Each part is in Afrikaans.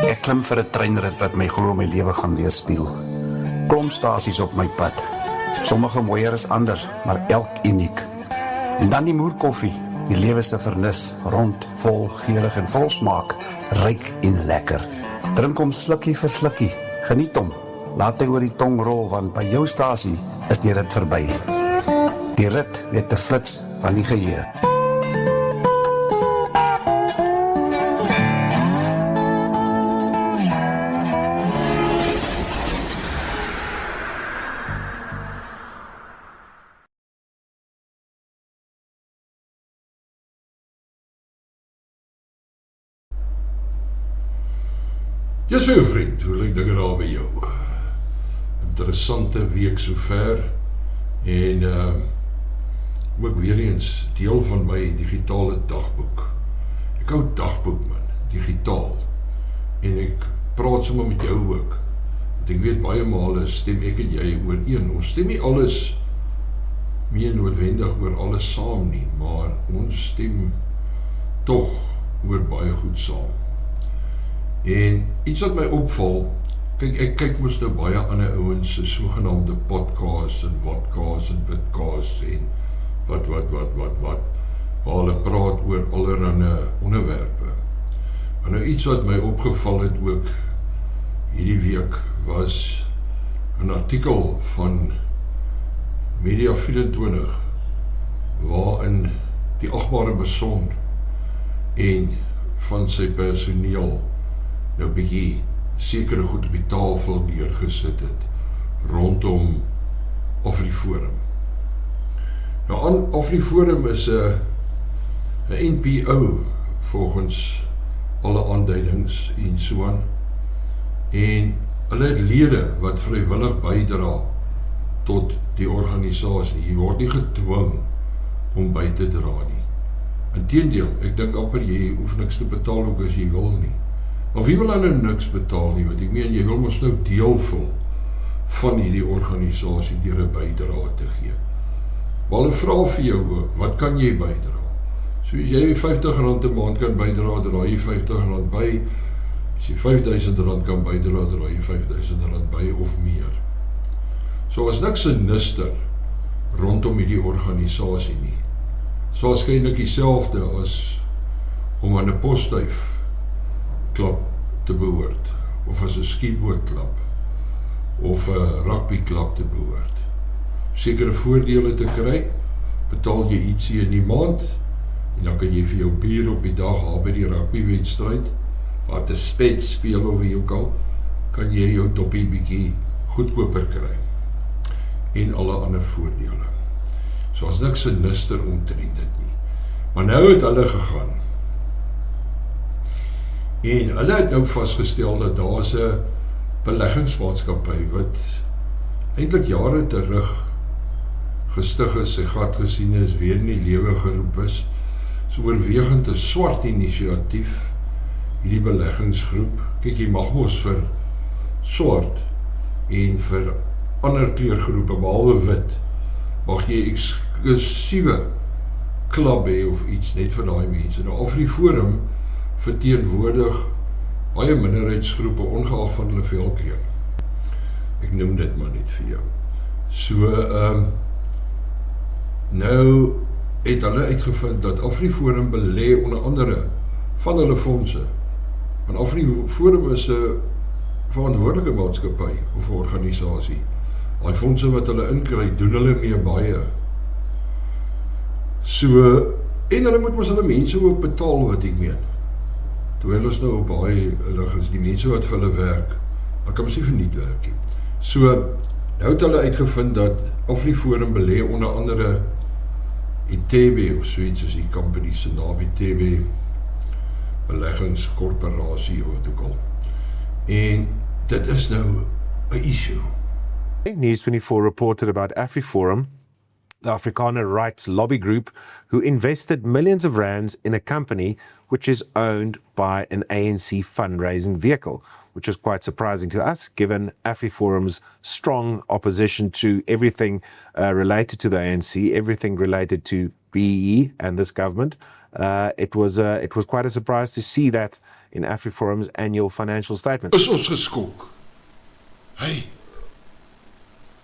Ek klim vir 'n treinrit wat my glo my lewe gaan weerspieël. Klomp stasies op my pad. Sommige mooier as ander, maar elk uniek. En dan die moerkoffie, die lewe se vernis, rond, vol, geurig en vol smaak, ryk en lekker. Drink hom slukkie vir slukkie, geniet hom. Laat hy oor die tong rol, want by jou stasie is die rit verby. Die rit weet te flits van die geheue. Ja, so vriend, hoe lyk dinge daar by jou? Interessante week sover en ook weer eens deel van my digitale dagboek. Ek hou dagboek man, digitaal. En ek praat sommer met jou ook. Want ek weet baie male stem ek en jy ooreen. Ons stem nie alles meer noodwendig oor alles saam nie, maar ons stem tog oor baie goed saam. En iets wat my opval, ek kyk mos nou baie ander ouens se sogenaamde podcasts en vodcasts en vidcasts en wat, waar hulle praat oor allerlei onderwerpe. Maar nou iets wat my opgeval het ook hierdie week was 'n artikel van Media24 waarin die agbare beson en van sy personeel nou bietjie sekere goed op die tafel neergesit het rondom AfriForum. Nou AfriForum is 'n NPO volgens alle aanduidings en so aan. En hulle het lede wat vrywillig bydra tot die organisasie. Jy word nie gedwing om by te dra nie. Inteendeel, ek dink amper jy hoef niks te betaal ook as jy wil nie. Maar wie wil dan nou niks betaal nie, want ek meen, jy wil ons nou deel voel van hierdie organisasie deur 'n bydrae te gee. Maar hulle vra vir jou ook, wat kan jy bydra? So as jy R50 'n maand kan bydra, dra jy R50 by. As jy R5000 kan bydra, dra jy R5000 by of meer. So as niks sinister rondom hierdie organisasie nie. So waarskynlik dieselfde as om aan 'n postduif klub te behoort, of as 'n skiebootklub, of 'n rugbyklub te behoort. Sekere voordele te kry, betaal jy ietsie in die maand, en dan kan jy vir jou bier op die dag haal by die rugbywedstryd, wat 'n spets speel of wie ook al, kan jy jou doppie bietjie goedkoper kry. En alle ander voordele. So as niks sinister omtrent dit nie. Maar nou het hulle gegaan. En hulle het nou vasgestel dat daar is 'n beleggingsmaatskappy wat eintlik jare terug gestig is, sy gat gesien is, weer in die lewe geroep is. So oorwegend 'n swart inisiatief, hierdie beleggingsgroep. Kyk, jy mag mos vir swart en vir ander kleurgroepe behalwe wit, mag jy eksklusiewe klub hê of iets net vir daai mense. Nou AfriForum verteenwoordig baie minderheidsgroepe ongeag van hulle velkleur. Ek noem dit maar net vir jou. So, nou het hulle uitgevind dat AfriForum belê onder andere van hulle fondse. Want AfriForum is 'n verantwoordelike maatskappy of organisasie. Daai fondse wat hulle inkry, doen hulle mee baie. So, en hulle moet mos hulle mense ook betaal wat ek meen. Terwyl ons nou op baie lig is, die mense wat vir hulle werk, dan kan ons nie verniet werk nie. So, nou het hulle uitgevind dat AfriForum belê onder andere ITB of soiets as die company se naam, ITB beleggingskorporasie of wat ook al. En dit is nou 'n issue. News24 reported about AfriForum, the Afrikaner rights lobby group, who invested millions of rands in a company which is owned by an ANC fundraising vehicle, which is quite surprising to us, given AfriForum's strong opposition to everything related to the ANC, everything related to BEE and this government. It was quite a surprise to see that in AfriForum's annual financial statement. Is ons geskok? Hey,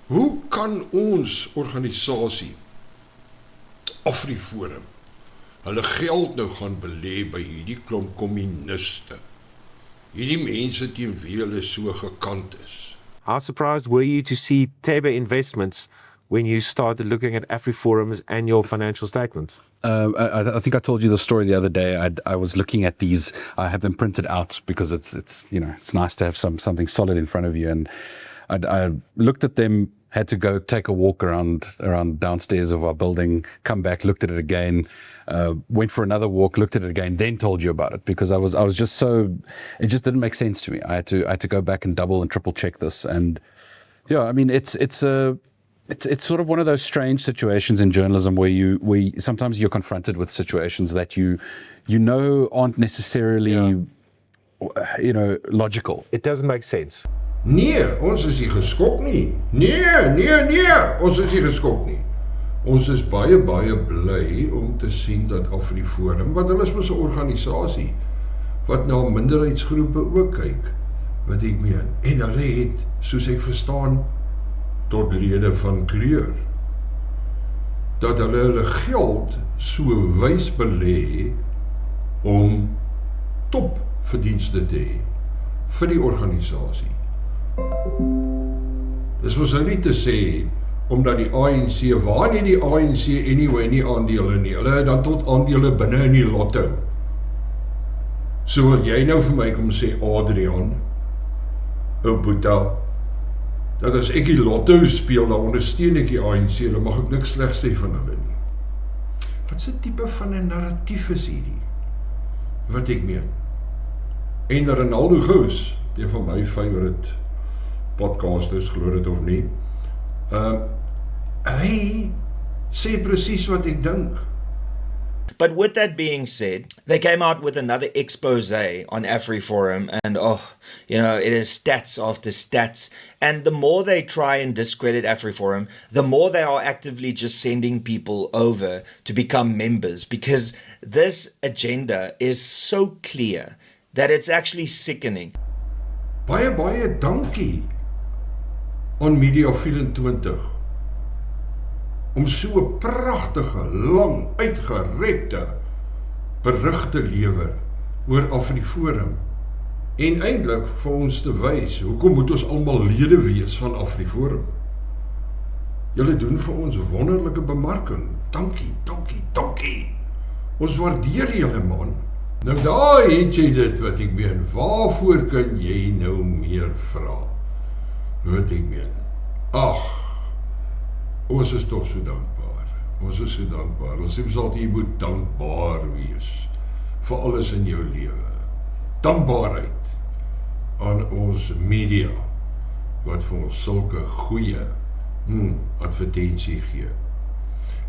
hoe kan ons organisasie, AfriForum, hulle geld nou gaan belê by hierdie klomp kommuniste, hierdie mense teen wie hulle so gekant is? How surprised were you to see Tebe Investments when you started looking at AfriForum's annual financial statements? I think I told you the story the other day. I was looking at these. I have them printed out because it's nice to have something solid in front of you. And I looked at them. Had to go take a walk around downstairs of our building. Come back, looked at it again. Went for another walk, looked at it again. Then told you about it because I was just so. It just didn't make sense to me. I had to go back and double and triple check this. And yeah, I mean it's sort of one of those strange situations in journalism where sometimes you're confronted with situations that you know aren't necessarily logical. It doesn't make sense. Nee, ons is nie geskok nie. Nee, ons is nie geskok nie. Ons is baie bly om te sien dat AfriForum, want hulle is mos 'n organisasie wat na minderheidsgroepe ook kyk, wat ek meen. En hulle het, soos ek verstaan, tot lede van kleur, dat hulle geld so wys belê om topverdienste te hê vir die organisasie. Dis mos nou nie te sê, omdat die ANC, waar nie die ANC anyway nie aandele nie, hulle het dan tot aandele binne in die lotto. So wil jy nou vir my kom sê, Adrian, ou Boeta, dat as ek die lotto speel, dan ondersteun ek die ANC, dan mag ek niks slegs sê van hulle nie. Wat se tipe van 'n narratief is hierdie? Wat ek meen. En Ronaldo Gous, een van my favorite podcasters, glo dit of nie, hy sê presies wat ek dink. But with that being said, they came out with another expose on AfriForum, and it is stats after stats. And the more they try and discredit AfriForum, the more they are actively just sending people over to become members, because this agenda is so clear that it's actually sickening. Baie dankie aan Media 24 om so 'n pragtige, lang, uitgerekte berig te lewer oor AfriForum en eintlik vir ons te wys hoekom moet ons almal lede wees van AfriForum. Julle doen vir ons wonderlike bemarking. Dankie. Ons waardeer julle, man. Nou daar het jy dit wat ek meen. Waarvoor kan jy nou meer vra? Wat ek meen. Ag, ons is toch so dankbaar. Ons is so dankbaar. Ons sê altyd jy moet dankbaar wees vir alles in jou lewe. Dankbaarheid aan ons media wat vir ons sulke goeie advertensie gee.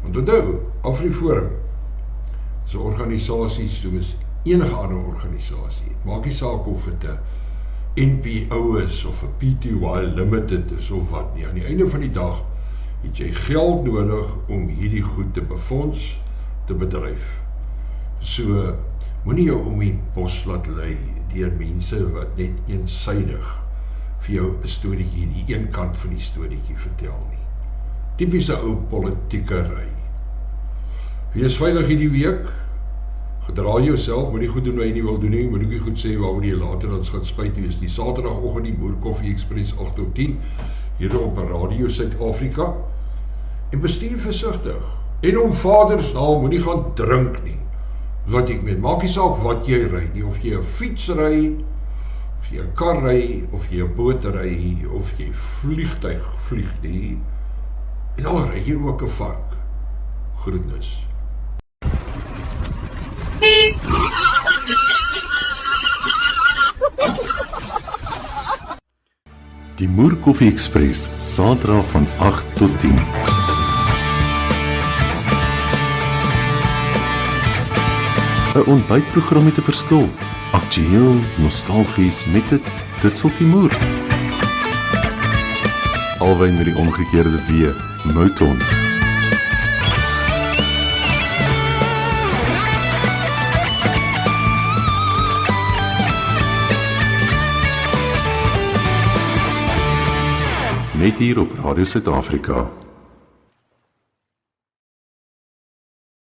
Want onthou, AfriForum is 'n organisasie soos enige ander organisasie. Maak nie saak of dit 'n NPO is of 'n PTY Limited is of wat nie. Aan die einde van die dag het jy geld nodig om hierdie goed te befonds, te bedryf. So, moenie jou om die bos laat lei deur mense wat net eensydig vir jou 'n storieetjie, die een kant van die storieetjie vertel nie. Tipiese ou politiekery. Wees veilig hierdie week. Gedra jouself, moet nie goed doen wat jy nie wil doen nie, moet nie goed sê waaroor jy later dan gaan spyt wees. Die Saterdagoggend die Moer Koffie Express 8 tot 10 hier op Radio Suid-Afrika. En bestuur versigtig. En om Vadersdag moenie gaan drink nie. Wat ek meen, maak nie saak wat jy ry nie, of jy 'n fiets ry, of jy 'n kar ry, of jy 'n boot ry, of jy vliegtuig vlieg nie. En al ry jy ook 'n vark. Groetnis. Die Moer Koffie Express, Saterdag van 8 tot 10. Een ontbytprogram met 'n verskil. Aktueel, nostalgies met dit sulkie moer. Alwyn met die omgekeerde W, Mouton. net hier op Radio Suid-Afrika.